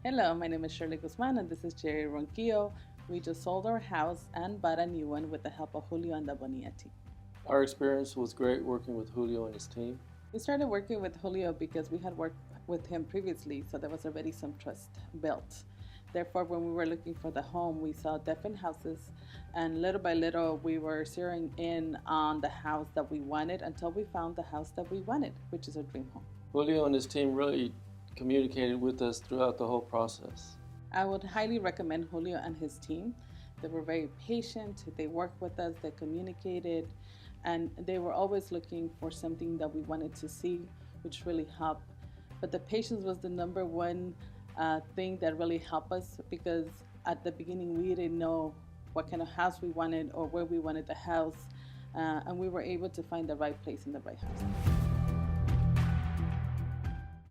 Hello, my name is Shirley Guzman and this is Jerry Ronquillo. We just sold our house and bought a new one with the help of Julio and the Bonilla team. Our experience was great working with Julio and his team. We started working with Julio because we had worked with him previously, so there was already some trust built. Therefore, when we were looking for the home, we saw different houses, and little by little, we were zeroing in on the house that we wanted until we found the house that we wanted, which is a dream home. Julio and his team really communicated with us throughout the whole process. I would highly recommend Julio and his team. They were very patient, they worked with us, they communicated, and they were always looking for something that we wanted to see, which really helped. But the patience was the number one thing that really helped us, because at the beginning we didn't know what kind of house we wanted or where we wanted the house, and we were able to find the right place in the right house.